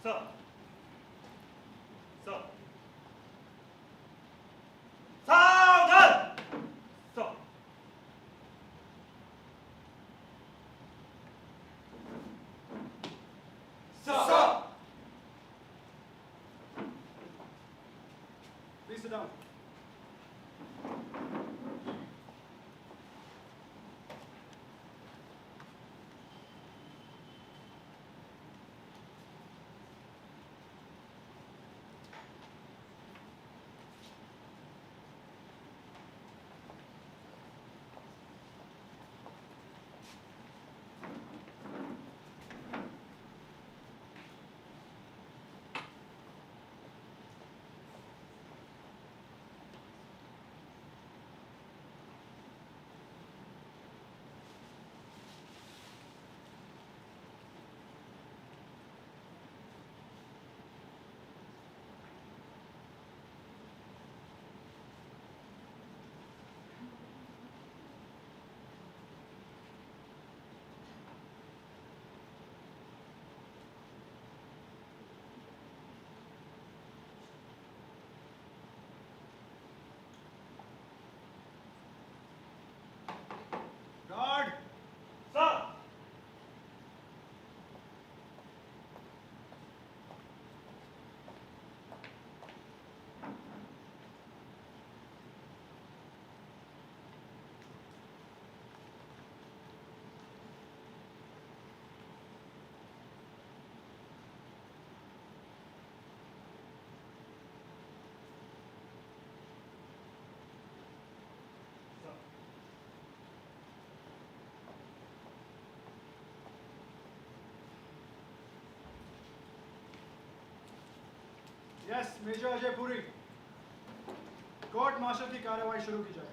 Sir sir सावधान sir sir Please sit down. Guard! Sir Yes, major Ajay Puri. Court martial की कार्यवाही शुरू की जाए।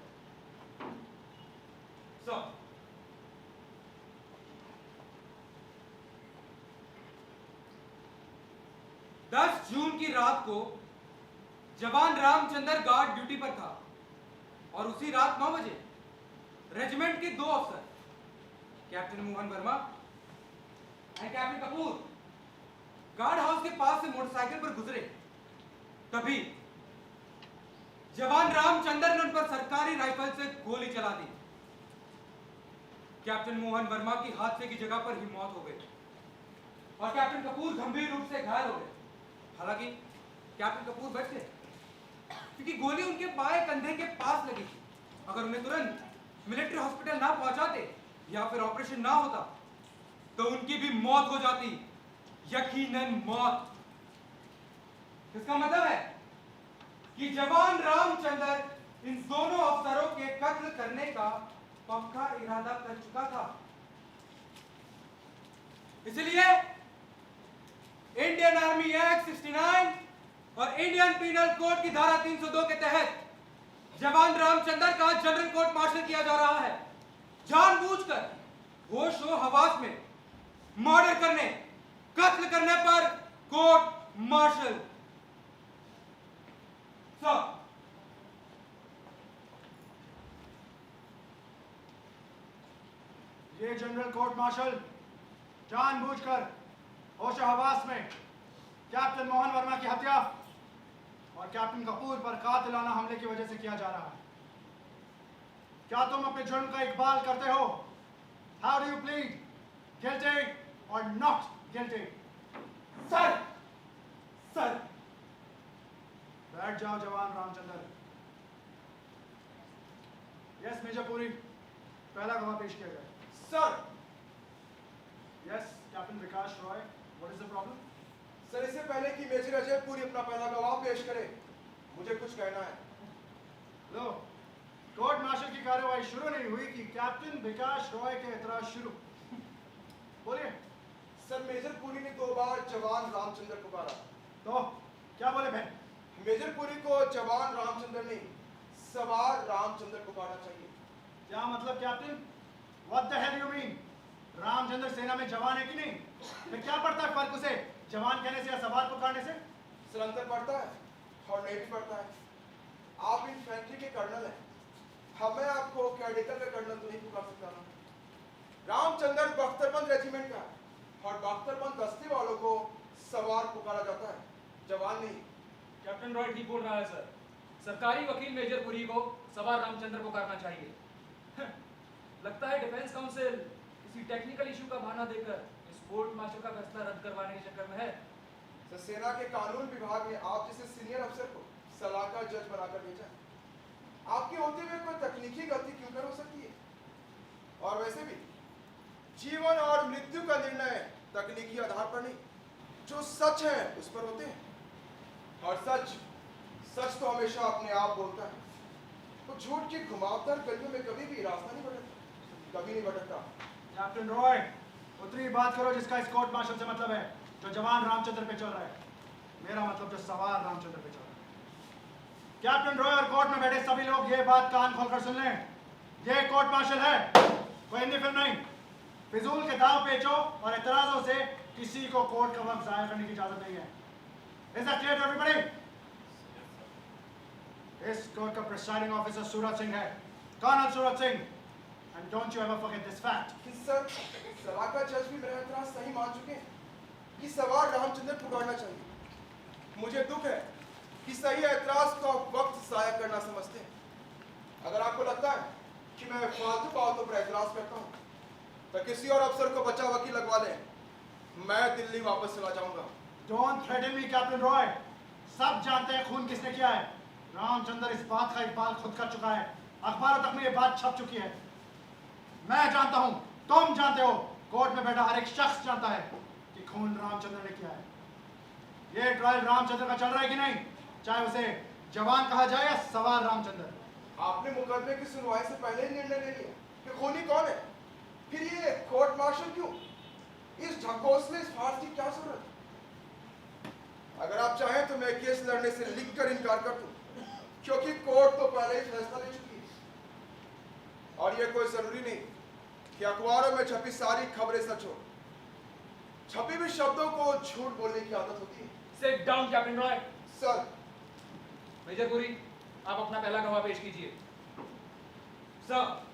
सर 10 जून की रात को जवान रामचंद्र गार्ड ड्यूटी पर था और उसी रात 9 बजे रेजिमेंट के 2 अफसर captain Mohan Verma and captain Kapoor guard house के पास से मोटरसाइकिल पर गुजरे। तभी जवान रामचंद्र ने उन पर सरकारी राइफल से गोली चला दी। कैप्टन मोहन वर्मा की हादसे की जगह पर ही मौत हो गई और कैप्टन कपूर गंभीर रूप से घायल हो गए। हालांकि कैप्टन कपूर बच गए क्योंकि गोली उनके बाएं कंधे के पास लगी थी। अगर उन्हें तुरंत मिलिट्री हॉस्पिटल ना पहुंचाते या फिर ऑपरेशन ना होता तो उनकी भी मौत हो जाती, यकीनन मौत। इसका मतलब है कि जवान रामचंद्र इन दोनों अफसरों के कत्ल करने का पक्का इरादा कर चुका था। इसलिए इंडियन आर्मी एक्ट 69 और इंडियन पीनल कोड की धारा 302 के तहत जवान रामचंद्र का जनरल कोर्ट मार्शल किया जा रहा है, जानबूझकर होशो हवास में मर्डर करने, कत्ल करने पर कोर्ट मार्शल। सर ये जनरल कोर्ट मार्शल जानबूझकर होशो हवास में कैप्टन मोहन वर्मा की हत्या और कैप्टन कपूर पर कातिलाना हमले की वजह से किया जा रहा है। क्या तुम अपने जुर्म का इकबाल करते हो? How do you plead, guilty और नॉट गिल्टी? सर सर बैठ जाओ जवान रामचंद्र। यस मेजर पुरी, पहला गवाह पेश किया जाए। Sir yes captain Vikas Roy, what is the problem? Sir, इससे पहले कि मेजर अजय पुरी अपना पहला गवाह पेश करे, मुझे कुछ कहना है। लो, कोर्ट मार्शल की कार्यवाही शुरू नहीं हुई कि कैप्टन विकास रॉय के एतराज शुरू। बोलिए। सर, मेजर पुरी ने 2 बार जवान रामचंद्र पुकारा। तो क्या बोले बहन? मेजर पुरी को जवान रामचंद्र नहीं, सवार रामचंद्र पुकारना चाहिए। क्या मतलब captain? What the hell you mean? Ramchandra सेना में जवान है कि नहीं? फिर क्या पड़ता है फर्क उसे जवान कहने से या सवार पुकारने से? सर, अंतर पड़ता है और नहीं भी पड़ता है। आप इन्फेंट्री के कर्नल हैं, हमें आपको कैडेटर का कर्नल तो नहीं पुकार सकता ना। रामचंद्र बख्तरबंद रेजिमेंट का है और बख्तरबंद दस्ते वालों को सवार पुकारा जाता है, जवान नहीं। कैप्टन रॉय ठीक बोल रहा है सर। सरकारी वकील मेजर पुरी को सवार रामचंद्र को करना चाहिए। लगता है डिफेंस काउंसिल किसी टेक्निकल इशू का बहाना देकर इस कोर्ट मार्शल का फैसला रद्द करवाने के चक्कर में है। तो सेना के कानून विभाग ने आप जैसे सीनियर अफसर को सलाहकार जज बनाकर भेजा। आपके होते हुए कोई तकनीकी गलती क्यों कर हो सकती है? और वैसे भी जीवन और मृत्यु का निर्णय तकनीकी आधार पर नहीं, जो सच है उस पर होते हैं। और सच तो हमेशा अपने आप बोलता है। तो झूठ की घुमावदार गलियों में कभी भी रास्ता नहीं भटकता, कभी नहीं भटकता। कैप्टन रॉय, उतनी बात करो जिसका इस कोर्ट मार्शल से मतलब है, जो जवान रामचंद्र पे चल रहा है। मेरा मतलब जो सवार रामचंद्र पे चल रहा है। कैप्टन रॉय और कोर्ट में बैठे सभी लोग ये बात कान खोलकर सुन लें। ये कोर्ट मार्शल है, कोई हिंदी फिल्म नहीं। फिजूल के दाव पेचों और एतराजों से किसी को कोर्ट का वक्त जाया करने की इजाजत नहीं है। Is that clear to everybody? इस कोर्ट का प्रिसाइडिंग ऑफिसर सूरज सिंह है, colonel Suraj Singh. And don't you ever forget this fact. कि सर, सलाहकार जज भी मेरा एतराज सही मान चुके हैं कि सवार रामचंद्र पुकारना चाहिए। मुझे दुख है कि सही एतराज को आप वक्त जाया करना समझते हैं। अगर आपको लगता है कि मैं फालतू बातों पर एतराज करता हूँ, तो किसी और अफसर को बचा वकील लगवा लें। मैं दिल्ली वापस चला जाऊंगा। Don't threaten me, captain Roy. सब जानते हैं खून किसने किया है। रामचंद्र इस बात का इकबाल खुद कर चुका है। अखबारों तक में ये बात छप चुकी है। मैं जानता हूं, तुम जानते हो, कोर्ट में बैठा हर एक शख्स जानता है कि खून रामचंद्र ने किया है। ये ट्रायल रामचंद्र का चल रहा है कि नहीं, चाहे उसे जवान कहा जाए या सवार रामचंद्र। आपने मुकदमे की सुनवाई से पहले ही निर्णय ले लिया कि खूनी कौन है। फिर ये कोर्ट मार्शल क्यों? इस ढकोसले, इस फार्स की क्या जरूरत? अगर आप चाहें तो मैं केस लड़ने से लिखकर इनकार कर दूं, क्योंकि कोर्ट तो पहले ही फैसला ले चुकी है। और ये कोई जरूरी नहीं कि अखबारों में छपी सारी खबरें सच हो। छपी हुई शब्दों को झूठ बोलने की आदत होती है। Sit down captain Roy. Sir, major Puri, आप अपना पहला गवाह पेश कीजिए। सर।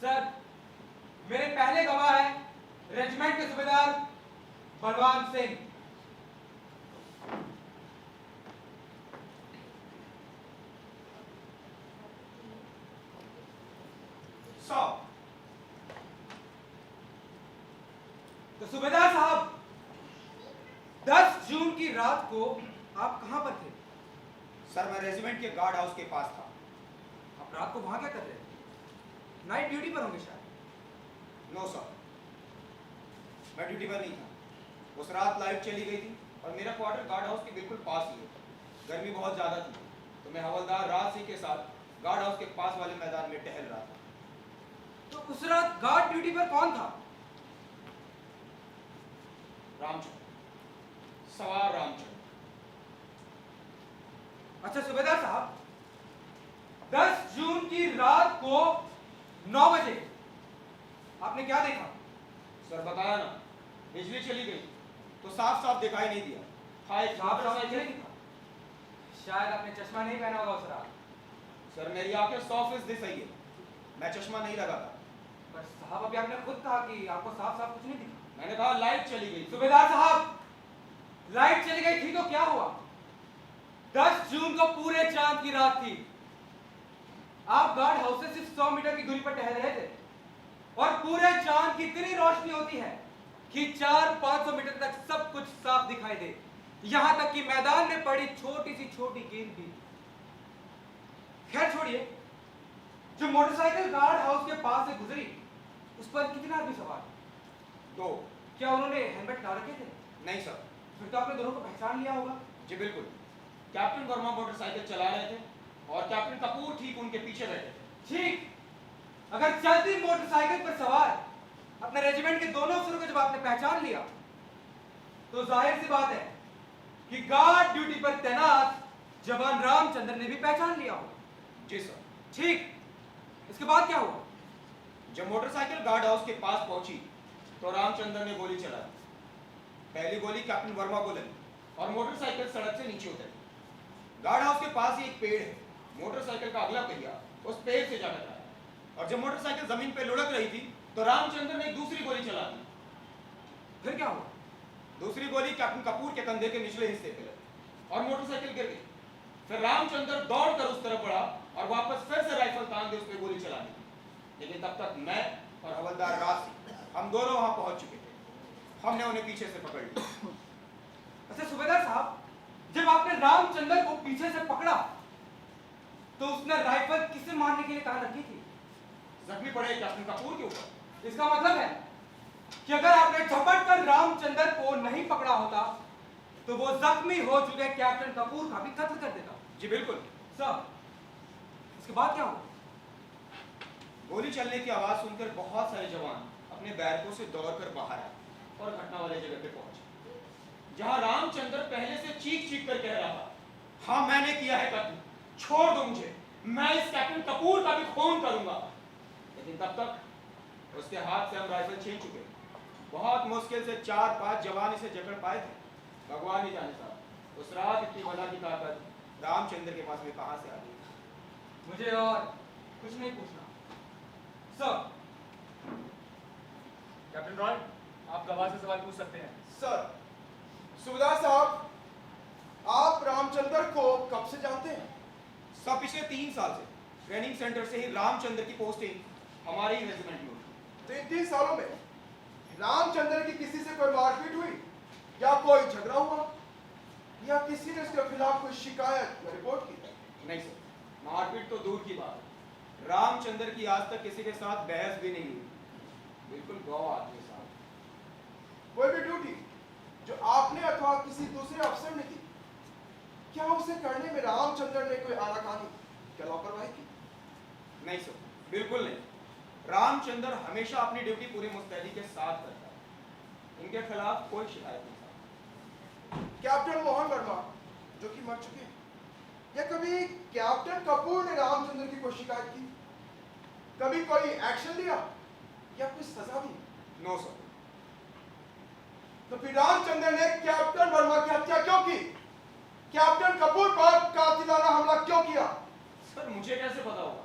सर, मेरे पहले गवाह हैं रेजिमेंट के सूबेदार बलवान सिंह। तो सूबेदार साहब, 10 जून की रात को आप कहां पर थे? सर, मैं रेजिमेंट के गार्ड हाउस के पास था। आप रात को वहां क्या कर रहे थे? नाइट ड्यूटी पर होंगे शायद। नो सर, मैं ड्यूटी पर नहीं था। उस रात लाइट चली गई थी और मेरा क्वार्टर गार्ड हाउस के बिल्कुल पास ही है। गर्मी बहुत ज़्यादा थी तो मैं हवलदार राज सिंह के साथ गार्ड हाउस के पास वाले मैदान में टहल रहा था। तो उस रात गार्ड ड्यूटी पर कौन था? रामचंद्र, सवार रामचंद्र। अच्छा सूबेदार साहब, 10 जून की रात को 9 बजे आपने क्या देखा? सर बताया ना, बिजली चली गई तो साफ साफ दिखाई नहीं दिया। था एक साफ साफ मोटरसाइकिल। नहीं दिखा। शायद आपने चश्मा नहीं पहना होगा उस रात। सर, मेरी आंखें 100% सही है, मैं चश्मा नहीं लगा था। पर साहब, अभी आपने खुद कहा कि आपको साफ साफ कुछ नहीं दिखा। मैंने कहा लाइट चली गई। सूबेदार साहब, लाइट चली गई थी तो क्या हुआ? 10 जून को पूरे चांद की रात थी। आप गार्ड हाउस से सिर्फ 100 मीटर की दूरी पर टहल रहे थे और पूरे चांद की इतनी रोशनी होती है कि 400-500 मीटर तक सब कुछ साफ दिखाई दे, यहां तक कि मैदान में पड़ी छोटी सी छोटी गेंद भी। खैर छोड़िए, जो मोटरसाइकिल गार्ड हाउस के पास से गुजरी उस पर कितने आदमी सवार? 2। क्या उन्होंने हेलमेट डाल रखे थे? नहीं सर। फिर तो आपने दोनों को पहचान लिया होगा। जी बिल्कुल, कैप्टन वर्मा मोटरसाइकिल चला रहे थे और कैप्टन कपूर ठीक उनके पीछे बैठे थे। ठीक, अगर चलती मोटरसाइकिल पर सवार अपने रेजिमेंट के दोनों अफसरों को जब आपने पहचान लिया तो जाहिर सी बात है कि गार्ड ड्यूटी पर तैनात जवान रामचंद्र ने भी पहचान लिया होगा। जी सर। ठीक, इसके बाद क्या हुआ? जब मोटरसाइकिल गार्ड हाउस के पास पहुंची तो रामचंद्र ने गोली चलाई। पहली गोली कैप्टन वर्मा को लगी और मोटरसाइकिल सड़क से नीचे उतरी। गार्ड हाउस के पास ही एक पेड़ है। मोटरसाइकिल का अगला पहिया उस पेड़ से जा टकराया और जब मोटरसाइकिल जमीन पे लुढ़क रही थी तो रामचंद्र ने एक दूसरी गोली चला दी। फिर क्या हुआ? दूसरी गोली कैप्टन कपूर के कंधे के निचले हिस्से पे लगी और मोटरसाइकिल गिर गई। फिर रामचंद्र दौड़कर उस तरफ बढ़ा और वापस फिर से राइफल तान के उस पर गोली चला दी, लेकिन तब तक मैं और हवलदार राज हम दोनों वहां पहुंच चुके थे। हमने उन्हें पीछे से पकड़ लिया। अच्छा सूबेदार साहब, जब आपने रामचंद्र को पीछे से पकड़ा तो उसने राइफल किसे मारने के लिए कहां रखी थी? जख्मी पड़े कैप्टन कपूर के ऊपर। इसका मतलब है कि अगर आपने झपट कर रामचंद्र को नहीं पकड़ा होता तो वो जख्मी हो चुके कैप्टन कपूर का भी कत्ल कर देता। जी बिल्कुल। सर, इसके बाद क्या हुआ? गोली चलने की आवाज सुनकर बहुत सारे जवान अपने बैरकों से दौड़कर बाहर आए और घटना वाले जगह पे पहुंचे, जहां रामचंद्र पहले से चीख चीख कर कह रहा था, हाँ मैंने किया है कत्ल, छोड़ दो मुझे, मैं इस कैप्टन कपूर का भी खून करूंगा। लेकिन तब तक उसके हाथ से हम राइफल छीन चुके। बहुत मुश्किल से 4-5 जवान इसे जकड़ पाए थे। भगवान ही जाने साहब उस रात इतनी बला की ताकत रामचंद्र के पास में कहां से आ गई। मुझे और कुछ नहीं पूछना। सर, कैप्टन रॉय, आप गवाह से सवाल पूछ सकते हैं। सर, सूबेदार साहब, आप रामचंद्र को कब से जानते हैं? सब पिछले 3 साल से ट्रेनिंग सेंटर से ही रामचंद्र की पोस्टिंग हमारे ही रेजिमेंट में हुई। तो इन 3 सालों में रामचंद्र की किसी से कोई मारपीट हुई या कोई झगड़ा हुआ या किसी ने उसके खिलाफ कोई शिकायत या रिपोर्ट की? नहीं सर, मारपीट तो दूर की बात है। रामचंद्र की आज तक किसी के साथ बहस भी नहीं हुई। बिल्कुल गौ आदमी साहब। कोई भी ड्यूटी जो आपने अथवा किसी दूसरे अफसर ने की, क्या उसे करने में रामचंद्र ने कोई आनाकानी क्या लापरवाही की? नहीं सर, बिल्कुल नहीं। रामचंद्र हमेशा अपनी ड्यूटी पूरी मुस्तैदी के साथ करता है। इनके खिलाफ कोई शिकायत नहीं सर। कैप्टन मोहन वर्मा जो कि मर चुके हैं, या कभी कैप्टन कपूर ने रामचंद्र की कोई शिकायत की, कभी कोई एक्शन लिया या कोई सजा दी? No sir. तो फिर रामचंद्र ने कैप्टन वर्मा की हत्या क्यों की? कैप्टन कपूर पर कातिलाना हमला क्यों किया? सर मुझे कैसे पता होगा?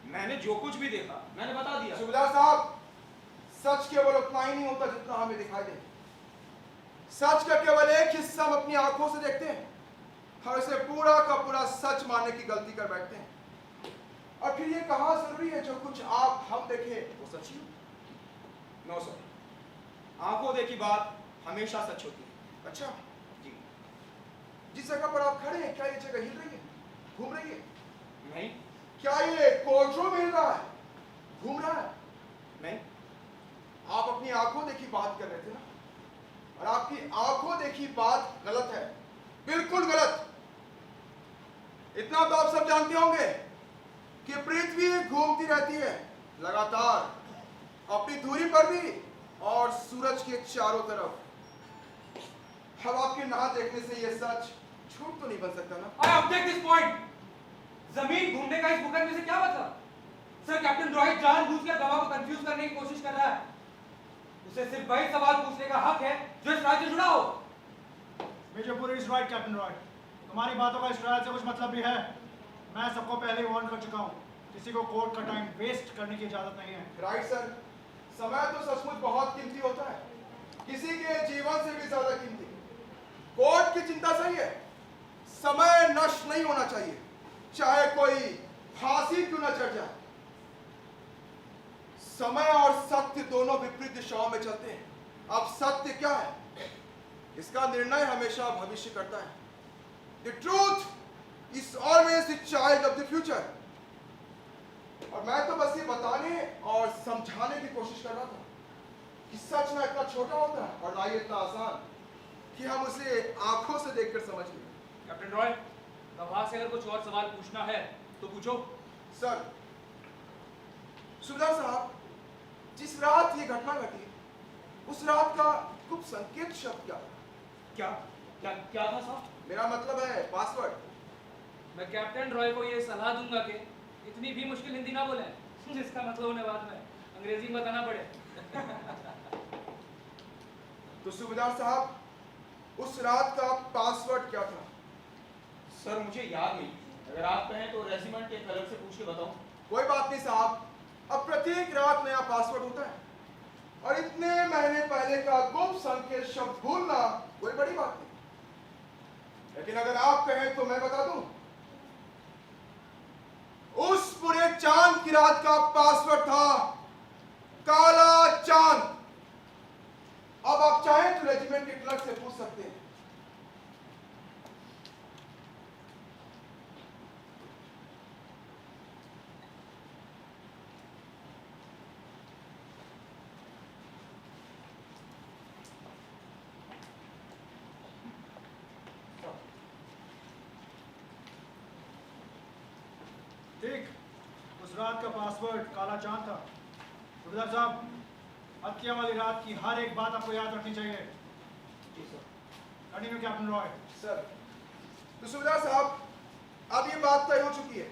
मैंने जो कुछ भी देखा मैंने बता दिया। सूबेदार साहब, सच केवल उतना ही नहीं होता जितना हमें दिखाई दे। सच का केवल एक हिस्सा हम अपनी आंखों से देखते हैं और इसे पूरा का पूरा सच मानने की गलती कर बैठते हैं। और फिर ये कहा जरूरी है जो कुछ आप हम देखें वो सच ही हो? नो सर, आंखों देखी बात हमेशा सच होती है। अच्छा, जी जिस जगह पर आप खड़े हैं क्या ये जगह हिल रही है, घूम रही है? नहीं क्या ये कोर्ट रूम हिल रहा है, घूम रहा है? नहीं। आप अपनी आंखों देखी बात कर रहे थे ना, और आपकी आंखों देखी बात गलत है, बिल्कुल गलत। इतना तो आप सब जानते होंगे कि पृथ्वी घूमती रहती है लगातार अपनी दूरी पर भी और सूरज के चारों तरफ। अब आपके ना देखने से यह सच झूठ तो नहीं बन सकता ना? I object this point. जमीन घूमने का इस मुकदमे से क्या मतलब? सर, कैप्टन रोहित जानबूझकर गवाह को कंफ्यूज करने की कोशिश कर रहा है। उसे सिर्फ वही सवाल पूछने का हक है जो इस राज्य से जुड़ा हो। Major Puri is right captain Roy. तुम्हारी बातों का इस ट्रायल से कुछ मतलब भी है। मैं सबको पहले ही वार्न कर चुका हूँ, किसी को कोर्ट का टाइम वेस्ट करने की इजाजत नहीं है। राइट सर, समय तो सचमुच बहुत कीमती होता है, किसी के जीवन से भी ज्यादा कीमती। कोर्ट की चिंता सही है, समय नष्ट नहीं होना चाहिए, चाहे कोई फांसी क्यों न चढ़ जाए। समय और सत्य दोनों विपरीत दिशाओं में चलते हैं। अब सत्य क्या है, इसका निर्णय हमेशा भविष्य करता है। The truth is always the child of the future. और मैं तो बस ये बताने और समझाने की कोशिश कर रहा था कि सच ना इतना छोटा होता है और ना ही इतना आसान कि हम उसे आंखों से देखकर समझ लें। कैप्टन रॉय, गवाह से अगर कुछ और सवाल पूछना है तो पूछो। सर, सूबेदार साहब, जिस रात ये घटना घटी उस रात का गुप्त संकेत शब्द क्या था? क्या क्या क्या था साहब? मेरा मतलब है पासवर्ड। मैं कैप्टन रॉय को ये सलाह दूंगा कि इतनी भी मुश्किल हिंदी ना बोलें, जिसका मतलब उन्हें बाद में अंग्रेजी में बताना पड़े। तो सूबेदार साहब, उस रात का पासवर्ड क्या था? सर मुझे याद नहीं। अगर आप कहें तो रेजिमेंट के कलर से पूछ के बताऊं। कोई बात नहीं साहब, अब प्रत्येक रात नया पासवर्ड होता है और इतने महीने पहले का गुप्त संकेत शब्द भूलना कोई बड़ी बात नहीं। लेकिन अगर आप कहें तो मैं बता दूं, उस पूरे चांद की रात का पासवर्ड था काला चांद। अब आप चाहें तो रेजिमेंट के क्लर्क से पूछ सकते हैं। ठीक, उस रात का पासवर्ड काला चांद था। सुबेदार साहब, हत्या वाली रात की हर एक बात आपको याद रखनी चाहिए। जी sir. Continue captain Roy. Sir, तो सुबेदार साहब, अब ये बात तय हो चुकी है,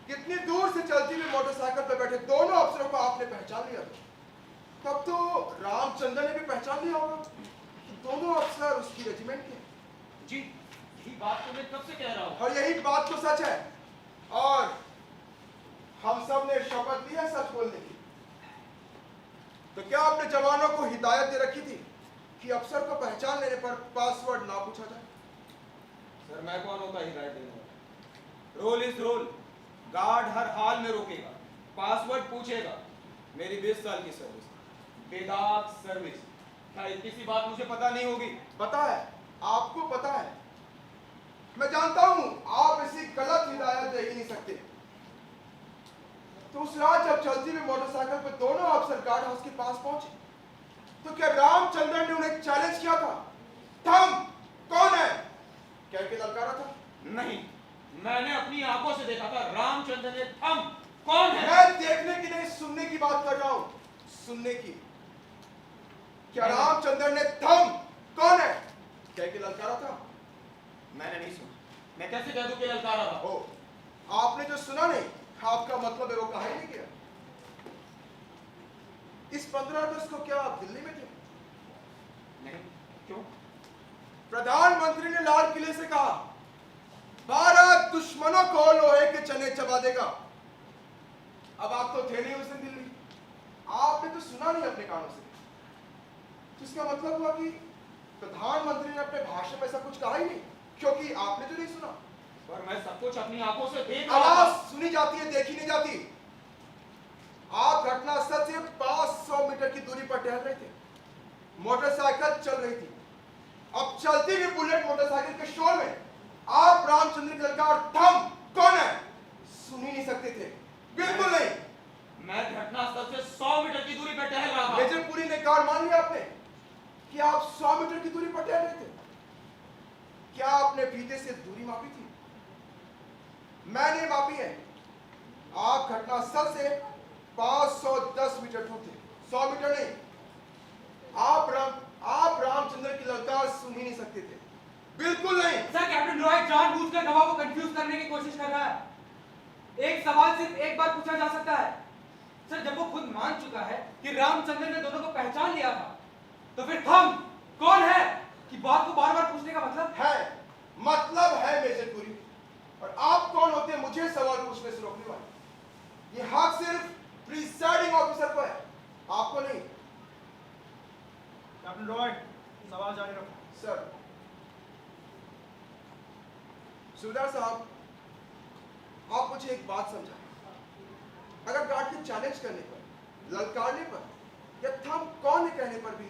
कितनी दूर से चलती हुई मोटरसाइकिल पर बैठे दोनों अफसरों को आपने पहचान लिया था। तब तो रामचंद्र ने भी पहचान लिया होगा कि दोनों अफसर उसकी रेजिमेंट के। जी, यही बात तो मैं कब से कह रहा हूँ। और यही बात तो सच है, और हम सब ने शपथ ली है सच बोलने की। तो क्या आपने जवानों को हिदायत दे रखी थी कि अफसर को पहचान लेने पर पासवर्ड ना पूछा जाए? सर, मैं कौन होता हिदायत देने वाला? Role is role. गार्ड हर हाल में रोकेगा, पासवर्ड पूछेगा। मेरी 20 साल की सर्विस, बेदाग सर्विस। क्या इतनी सी बात मुझे पता नहीं होगी? पता है, आपको पता है। मैं जानता हूं आप ऐसी गलत हिदायत दे ही नहीं सकते। तो उस रात जब चलती हुई मोटरसाइकिल पर दोनों अफसर गार्ड हाउस के पास पहुंचे, तो क्या रामचंद्र ने उन्हें चैलेंज किया था, थम कौन है, कह के ललकारा था? नहीं, मैंने अपनी आंखों से देखा था। रामचंद्र ने थम कौन है? मैं देखने की नहीं, सुनने की बात कर रहा हूं, सुनने की। क्या रामचंद्र ने थम कौन है, कह के ललकारा था? मैंने नहीं सुना। मैं कैसे कह दूं कि ललकारा था? ओ, आपने जो सुना नहीं, आपका मतलब है वो कहा ही नहीं गया। इस 15 अगस्त को क्या आप दिल्ली में थे? नहीं। क्यों? प्रधानमंत्री ने लाल किले से कहा, भारत दुश्मनों को लोहे के चने चबा देगा। अब आप तो थे नहीं उस दिन दिल्ली, आपने तो सुना नहीं अपने कानों से। तो इसका मतलब हुआ कि प्रधानमंत्री ने अपने भाषण में ऐसा कुछ कहा ही नहीं, क्योंकि आपने तो नहीं सुना। पर मैं सब कुछ अपनी आंखों से देख रहा आवाज था। सुनी जाती है, देखी नहीं जाती। आप घटनास्थल से 500 मीटर की दूरी पर टहल रहे थे, मोटरसाइकिल चल रही थी। अब चलती हुई बुलेट मोटरसाइकिल के शोर में आप रामचंद्र की ललकार थम कौन है सुन ही नहीं सकते थे, बिल्कुल नहीं। मैं घटनास्थल से 100 मीटर की दूरी पर टहल रहा था। मेजर पुरी ने कार मान लिया आपने कि आप 100 मीटर की दूरी पर टहल रहे थे। क्या आपने फीते से दूरी मापी थी? मैंने मापी है। आप घटनास्थल से 510 मीटर दूर थे, 100 मीटर नहीं। आप रामचंद्र की ललकार सुन ही नहीं सकते थे, बिल्कुल नहीं। सर, कैप्टन रॉय जानबूझकर गवाह को कंफ्यूज करने की कोशिश कर रहा है। एक सवाल सिर्फ एक बार पूछा जा सकता है। सर, जब वो खुद मान चुका है कि रामचंद्र ने दोनों को पहचान लिया था, तो फिर थम कौन है कि बात को बार बार पूछने का मतलब है मेजर पुरी। और आप कौन होते हैं मुझे सवाल पूछने से रोकने वाले? ये हक सिर्फ प्रिसाइडिंग ऑफिसर को है, आपको नहीं। कैप्टन रॉय, सवाल जारी रखो। सर, सुबेदार साहब, आप मुझे एक बात समझाएं। अगर गार्ड के चैलेंज करने पर, ललकारने पर या थम कौन है कहने पर भी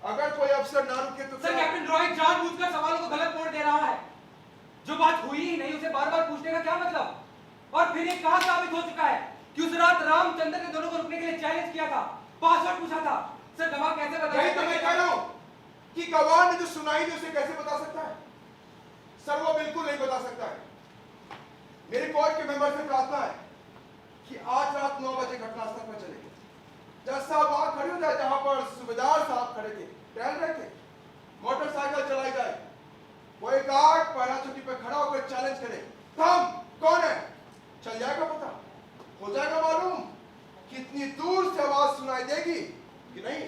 अगर कोई अफसर ना रुके तो सर, कैप्टन रॉय जानबूझकर सवालों को गलत मोड़ दे रहा है। जो बात हुई ही नहीं उसे बार बार पूछने का क्या मतलब? और फिर ये कहां साबित हो चुका है कि उस रात रामचंद्र ने दोनों को रुकने के लिए चैलेंज किया था, पासवर्ड पूछा था। सर, गवाह कैसे बता यही तो मैं कह रहा हूं कि गवाह ने जो सुनाई थी उसे कैसे बता सकता है? सर, वो बिल्कुल नहीं बता सकता है। मेरे कोर्ट के मेंबर से प्रार्थना है कि आज रात 9 बजे घटनास्थल पर चलेंगे। जज साहब वहां खड़े हो जाए जहां पर सुबेदार साहब खड़े थे, टहल रहे थे। मोटरसाइकिल चलाई जाए, कोई गार्ड पहला चौकी पर खड़ा होकर चैलेंज करे, थम कौन है? चल जाएगा पता, हो जाएगा मालूम कितनी दूर से आवाज सुनाई देगी कि नहीं।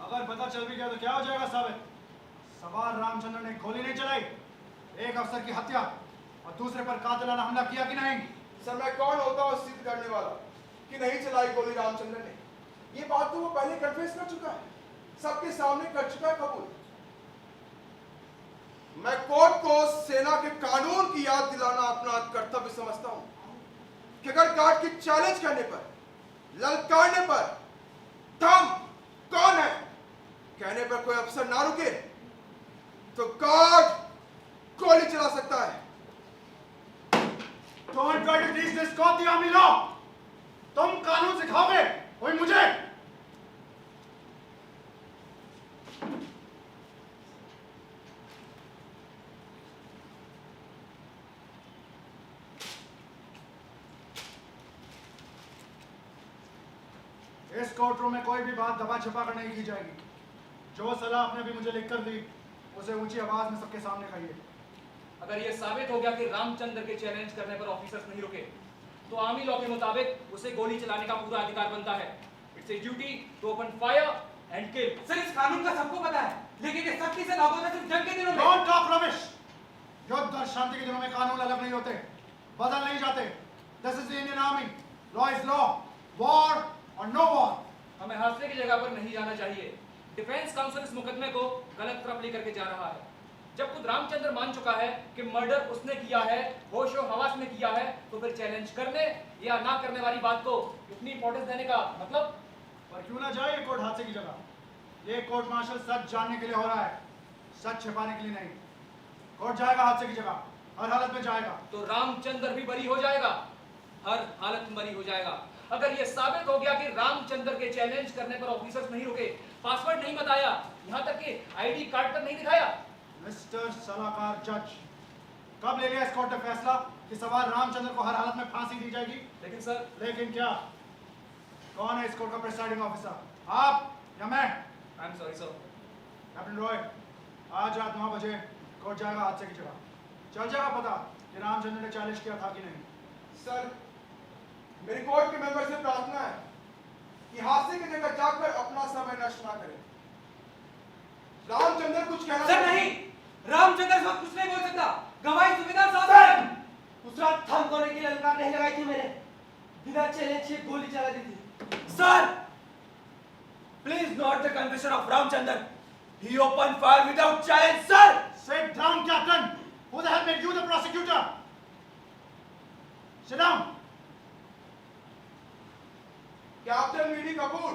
अगर पता चल भी गया तो क्या हो जाएगा साबित? सवाल रामचंद्र ने गोली नहीं चलाई, एक अफसर की हत्या और दूसरे पर कातिलाना हमला किया कि नहीं? सर मैं कौन होता हूं सिद्ध करने वाला कि नहीं चलाई गोली रामचंद्र ने? ये बात तो वो पहले कन्फेस कर चुका है, सबके सामने कर चुका है कबूल। मैं कोर्ट को सेना के कानून की याद दिलाना अपना कर्तव्य समझता हूं कि अगर गार्ड की चैलेंज करने पर, ललकारने पर थम कौन है कहने पर कोई अफसर ना रुके तो गार्ड गोली चला सकता है। Don't try to teach this court the army law. तुम कानून सिखाओगे कोई मुझे? इस कोर्ट रूम में कोई भी बात दबा छिपा कर नहीं की जाएगी। जो सलाह आपने भी मुझे लिखकर दी उसे ऊंची आवाज में सबके सामने कहिए। अगर ये साबित हो गया कि रामचंद्र के चैलेंज करने पर ऑफिसर्स नहीं रुके तो आर्मी लॉ के मुताबिक उसे गोली चलाने का पूरा अधिकार बनता है। It's a duty to open fire and kill. Sir इस कानून का सबको पता है, लेकिन ये सख्ती से लागू होता है सिर्फ जंग के दिनों में। Don't talk rubbish. युद्ध और शांति के दिनों में कानून अलग नहीं होते, बदल नहीं जाते। This is the Indian Army. Law is law. War or no war. हमें हादसे की जगह पर नहीं जाना चाहिए। डिफेंस काउंसिल इस मुकदमे को गलत तरफ लेकर के जा रहा है। जब खुद रामचंद्र मान चुका है कि मर्डर उसने किया है, होशो हवास में किया है, तो फिर चैलेंज करने या ना करने वाली बात को इतनी इंपॉर्टेंस देने का मतलब? पर क्यों ना जाए ये कोर्ट हादसे की जगह। ये कोर्ट मार्शल सच जानने के लिए हो रहा है, सच छिपाने के लिए नहीं। कोर्ट जाएगा हादसे की जगह, हर हालत में जाएगा। तो रामचंद्र भी बरी हो जाएगा, हर हालत में बरी हो जाएगा। अगर यह साबित हो गया कि रामचंद्र के चैलेंज करने पर ऑफिसर्स नहीं रुके, पासवर्ड नहीं बताया, यहां तक कि आईडी कार्ड तक नहीं दिखाया। मिस्टर सलाहकार जज, कब ले लिया इस कोर्ट ने फैसला कि सवाल रामचंद्र को हर हालत में फांसी दी जाएगी? लेकिन सर, लेकिन क्या? कौन है इस कोर्ट का प्रिसाइडिंग ऑफिसर, आप या मैं? I am sorry sir. Captain Roy, आज रात 9 बजे कोर्ट जाएगा हादसे की जगह। चल जाएगा पता कि रामचंद्र ने चैलेंज किया था कि नहीं। सर मेरी कोर्ट के मेंबर से प्रार्थना है कि हादसे की जगह जाकर अपना समय नष्ट ना करें। रामचंद्र कुछ कहना सर नहीं, रामचंद्र इस वक्त कुछ नहीं बोल सकता। गवाही सुविधा साहब उस रात थम कोने की ललकार नहीं लगाई थी मैंने, बिना चैलेंज से गोली चला दी थी। Sir, please note the confession of Ramchandar. He opened fire without challenge, sir. Sit down, Captain. Who the hell made you the prosecutor? Sit down. Captain VD Kapoor,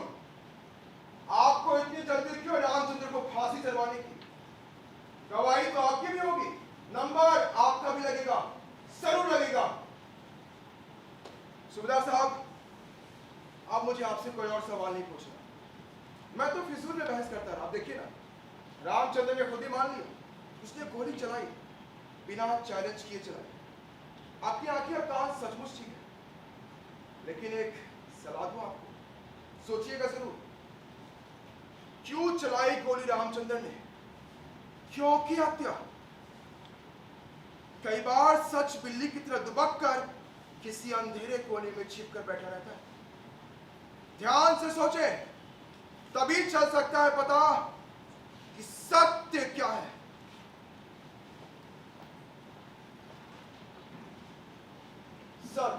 आपको इतनी जल्दी क्यों रामचंद्र को फांसी चलवाने की? गवाही तो आपकी भी होगी, नंबर आपका भी लगेगा, जरूर लगेगा। सुबेदार साहब, अब मुझे आपसे कोई और सवाल नहीं पूछना। मैं तो फिजूल में बहस करता रहा। आप देखिए ना, रामचंद्र ने खुद ही मान लिया, उसने गोली चलाई, बिना चैलेंज किए चलाई। आपकी आंखें और कान सचमुच ठीक है, लेकिन एक सलाह दूं आपको, सोचिएगा जरूर। क्यों चलाई गोली रामचंद्र ने? क्यों की हत्या? कई बार सच बिल्ली की तरह दुबक कर किसी अंधेरे कोने में छिप कर बैठा रहता है। ध्यान से सोचे, तभी चल सकता है पता कि सत्य क्या है। सर